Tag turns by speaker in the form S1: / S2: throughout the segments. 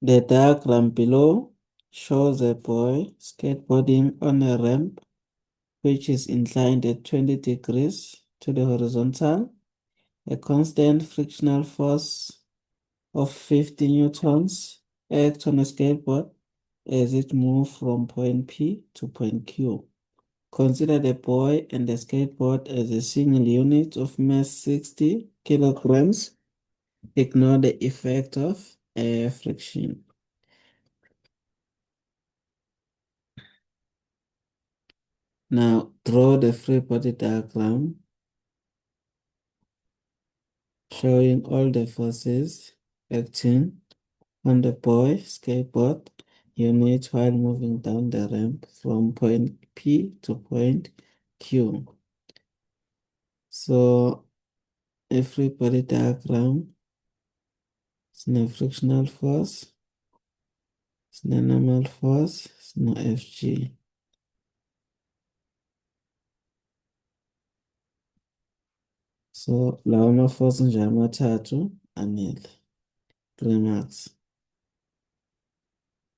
S1: The diagram below shows a boy skateboarding on a ramp which is inclined at 20 degrees to the horizontal. A constant frictional force of 50 newtons acts on a skateboard as it moves from point P to point Q. Consider the boy and the skateboard as a single unit of mass 60 kilograms. Ignore the effect of air friction. Now draw the free body diagram showing all the forces acting on the boy skateboard unit while moving down the ramp from point P to point Q. So a free body diagram is no frictional force, it's no normal force, it's no FG. So lawa ma-force nje amathathu anele, 3 marks.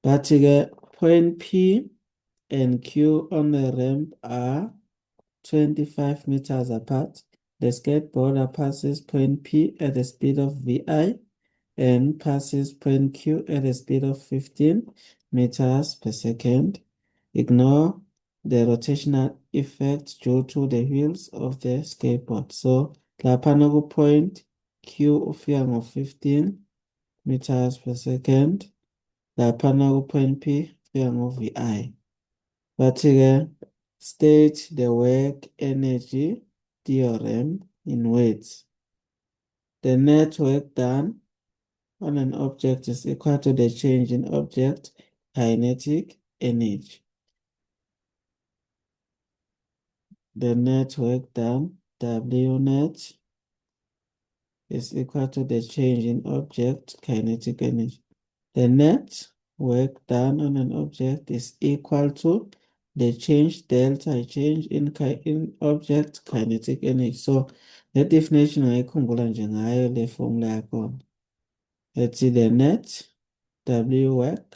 S1: Bathi-ke point P and Q on the ramp are 25 meters apart. The skateboarder passes point P at the speed of VI and passes point Q at a speed of 15 meters per second. Ignore the rotational effect due to the wheels of the skateboard. So lapha ku point Q ufika ngo-15 meters per second. Lapha ku point P ufika ngo-VI. Bathi-ke state the work energy theorem in words. The net work done on an object is equal to the change in object kinetic energy. The net work done, W net, is equal to the change in object kinetic energy. The net work done on an object is equal to the change delta change in object kinetic energy. So the definition ngayikhumbula nje ngayo le formula yakhona. Let's see the net W work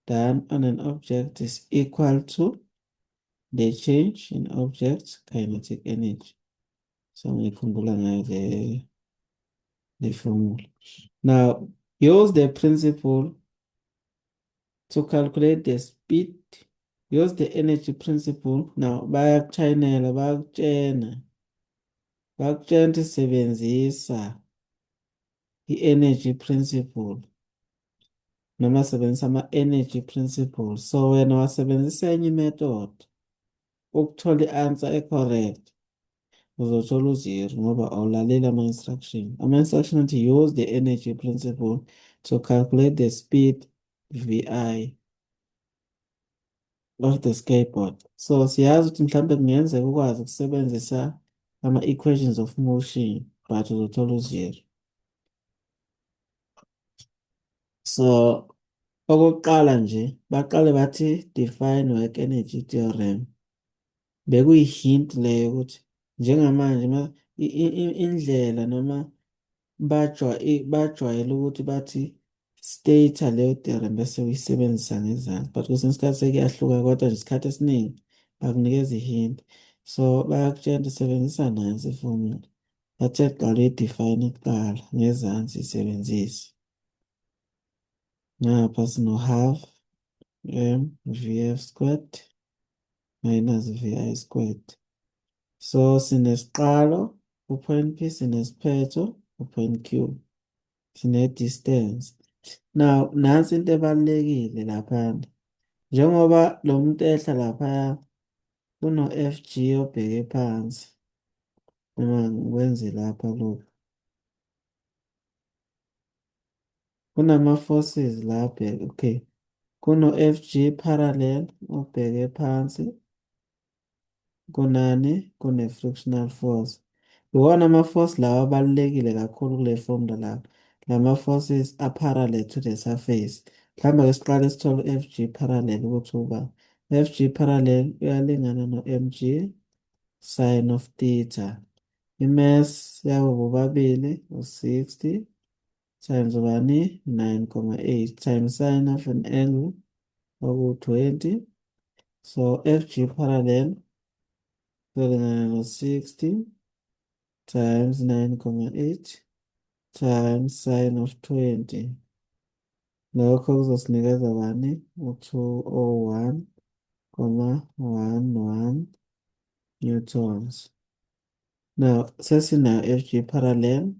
S1: done on an object is equal to the change in object kinetic energy. So ngikhumbula ngayo the formula. Now use the principle to calculate the speed. Use the energy principle. Now bayakutshayinela bayakutshena ukuthi sebenzisa i-energy principle noma sebenzisa ama-energy principle. So wena wasebenzisa enye imethod ukuthola i-answer e-correct, uzothola u-0 ngoba awulaleli ama-instruction. Ama-instruction athi use the energy principle to calculate the speed VI of the skateboard. So siyazi ukuthi mhlawumbe kungenzeka ukwazi ukusebenzisa ama-equations of motion but uzothola u-0. So okokuqala nje baqale bathi define work energy theorem. Bekuyi-hint leyo ukuthi njengamanje indlela noma bajwayele ukuthi bathi state leyo theorem bese uyisebenzisa ngezandla, but kwesinye isikhathi sekuyahluka kodwa nje isikhathi esiningi bakunikeza i-hint. So bayakutshela ukuthi sebenzisa nansi iformula. Bathe qala uyidefine kuqala ngezansi isebenzise. Ngapha sino-half mVF squared minus VI squared. So sinesiqalo ku-point P, sinesiphetho ku-point Q, sine-distance. Now nansi into ebalulekile laphana. Njengoba lo muntu ehla laphaya kuno-FG obheke phansi, noma ngikwenze lapha lokhu. Kunama-forces lapha, okay. Kuno-FG parallel obheke phansi. Kunani? Kune-frictional force. Iwona ama-force lawa abalulekile kakhulu kule formula la. Lama-forces are-parallel to the surface. Mhlawumbe ke siqale sithole u-FG parallel ukuthi uba FG parallel uyalingana no-mg sin of theta. I-mass yabo bobabili u-60 times ubani 9,8 times sine of an angle of 20. So FG parallel zolingana 60 times 9,8 times sine of 20. Lokho kuzosinikeza bani u-201,11 newtons. Now sesinayo FG parallel,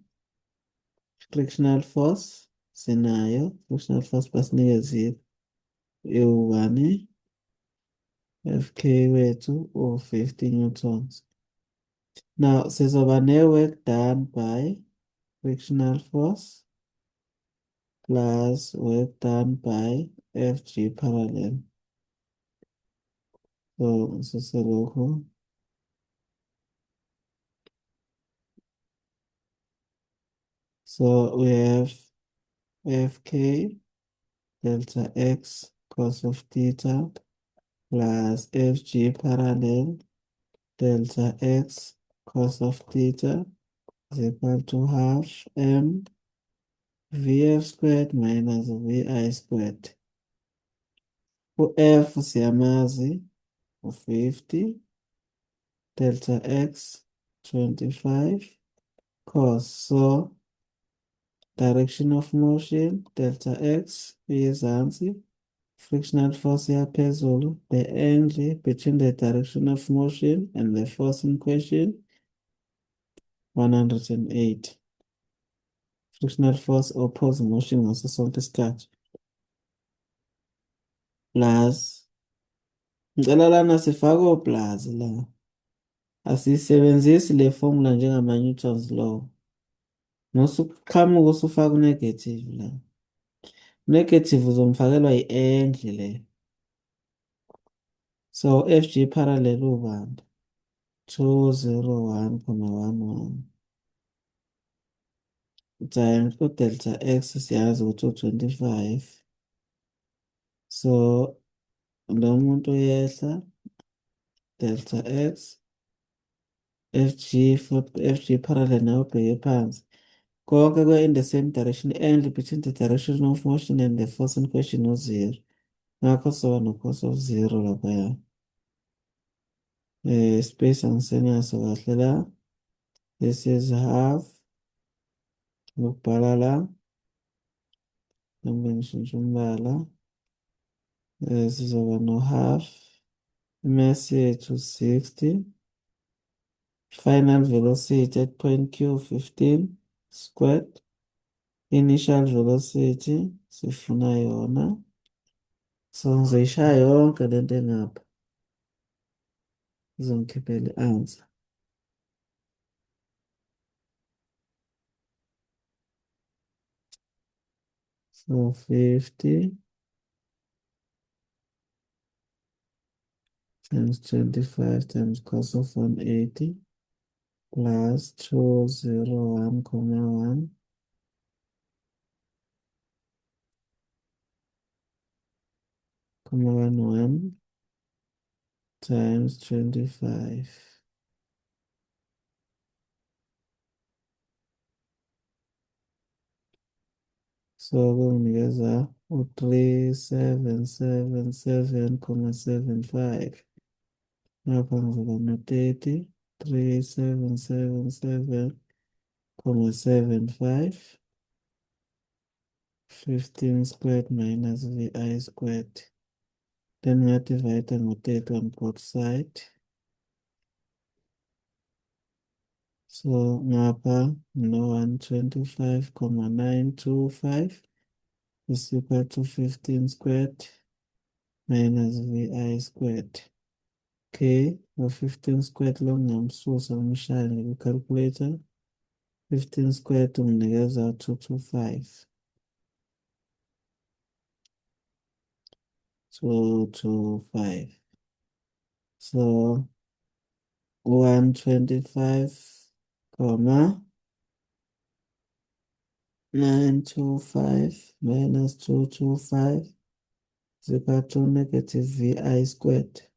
S1: frictional force sinayo, frictional force basinikeze u-1, FK wethu u-50 newtons. Now sizoba ne-work done by frictional force plus work done by FG parallel. So siselokhu. So we have Fk delta x cos of theta plus Fg parallel delta x cos of theta is equal to half m Vf squared minus Vi squared. U-F siyamazi u-50 delta x 25 cos. So direction of motion delta x iyezansi, frictional force yaphezulu, the angle between the direction of motion and the force in question 108. Frictional force oppose motion ngaso sonke isikhathi plus ngicela lana sifake plus la, asisebenzisi le formula njengama-Newton's law. Nosuqhamuka usufaka u-negative la, negative uzomfakelwa i-angle le. So FG parallel ubani 201,11 times u-delta x siyazi ukuthi u-25. So lo muntu uyehla delta x FG parallel nayo ubheke phansi. Konke in the same direction, angle between the direction of motion and the force in question u-0. Ngakho soba no-cos of 0 laphaya. Space angisenaso kahle la. This is half. Ngokubhala la. Noma ngishintsha umbala. Sizoba no-half. Mass yethu 60. Final velocity at point Q 15 squared. Initial velocity sifuna yona. So ngizoyishaya yonke lento engapha. Ngizongikhiphela i-answer. So 50 times 25 times cos of 180 plus 201,1 times 25. So kunginikeza u-3777,75. Ngapha ngizoba no-30, 3777,75. 15 squared minus Vi squared. Then ngiyadivide ngo-30 on both side. So ngapha no-125,925 is equal to 15 squared minus Vi squared. Okay, no-15 squared lo ngingamsusa ngimshaye nge-calculator. 15 squared unginikeza 225. 225. So 125, 925 minus 225 is equal to negative Vi squared.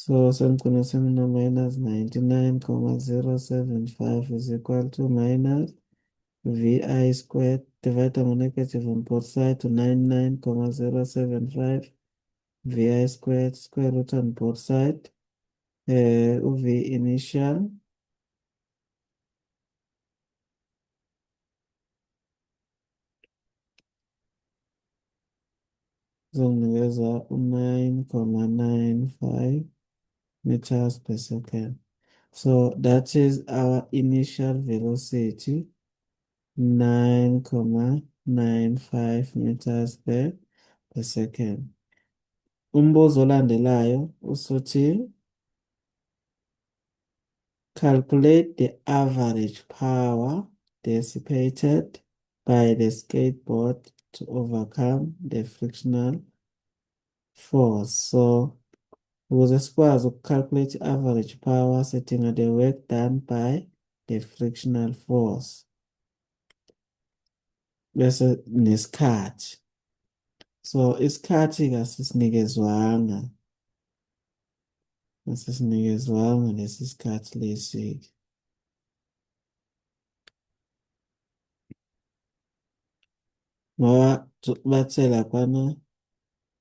S1: So semkhona semina minus 99,075 is equal to minus VI squared divided by negative on both sides to 99,075 VI squared square root on both sides. UV initial zonginikeza u-9,95 meters per second. So that is our initial velocity, 9,95 meters per second. Umbuzo olandelayo usuthi calculate the average power dissipated by the skateboard to overcome the frictional force. So ukuze sikwazi uku-calculate i-average power sidinga the work done by the frictional force bese nesikhathi. So isikhathi kasisinikezwanga, lesi sikhathi lesi. Ngoba bathe laphana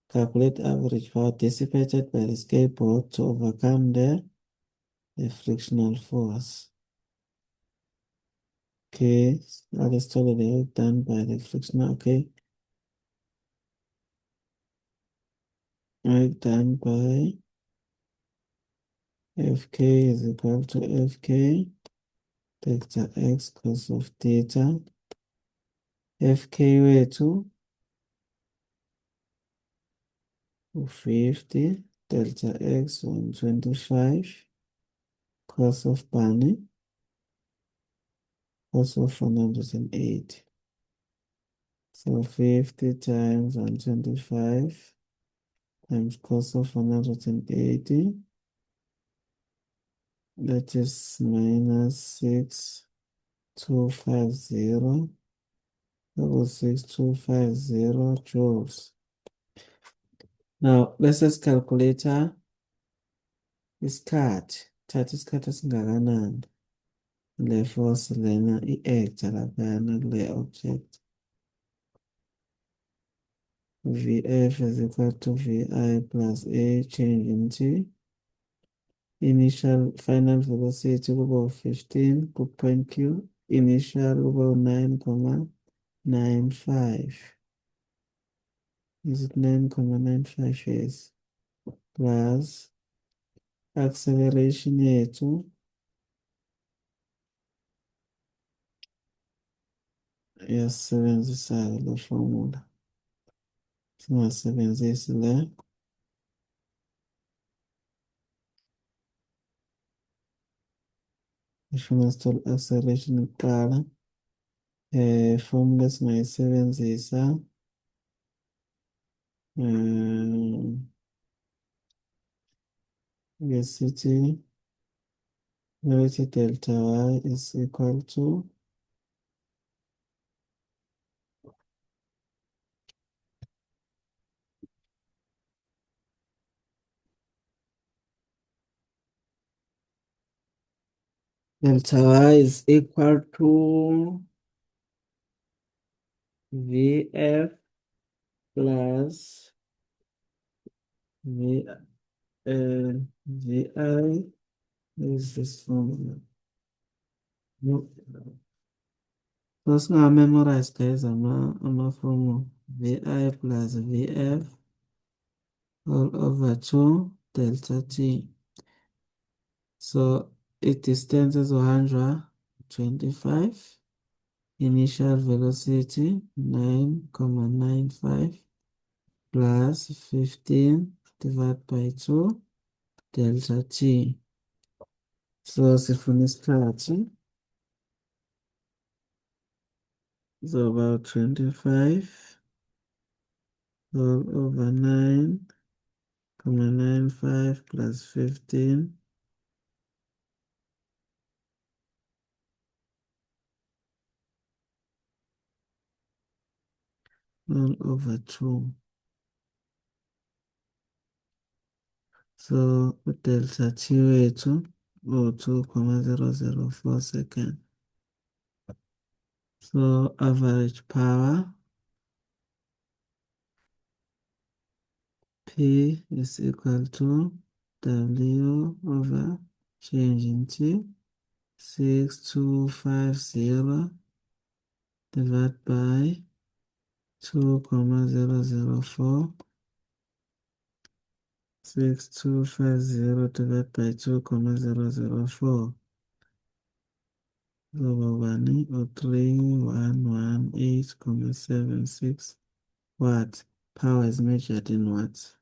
S1: calculate average power dissipated by the skateboard to overcome the frictional force. Okay, now let's tell the work done by the frictional. Okay, work done by Fk is equal to Fk delta x cos of theta. Fk wethu u-50 delta x 125 cos of bani cos of 180. So 50 times 125 times cos of 180, that is minus 6250, that was 6250 joules. Now let's just calculator isikhathi, thatha isikhathi esingakanani le force lena i-acta laphayana kule object. Vf is equal to Vi plus A change into initial final velocity kuba u-15 ku-point Q, initial kuba u-9,95. Is it 9,95? Yes. Plus acceleration yethu iyasisebenzisa-ke le formula. Singasebenzisi le. Ifuna sithole acceleration kuqala. Formula esingayisebenzisa ngesithi malithi delta y is equal to delta y is equal to Vf plus Vi is this formula. No. So singa-memorize guys ama-formula. Vi plus Vf all over 2 delta t. So i-distance ezohanjwa 25, initial velocity 9,95 plus 15 divided by 2 delta t. So sifuna isikhathi, so about 25 all over 9,95 plus 15 all over 2. So delta T wethu u-2,004 second. So average power P is equal to W over change in T, 6250 divided by 2,004. 6250 divided by 2,004. So bani or 3118,76 watts. Power is measured in watts.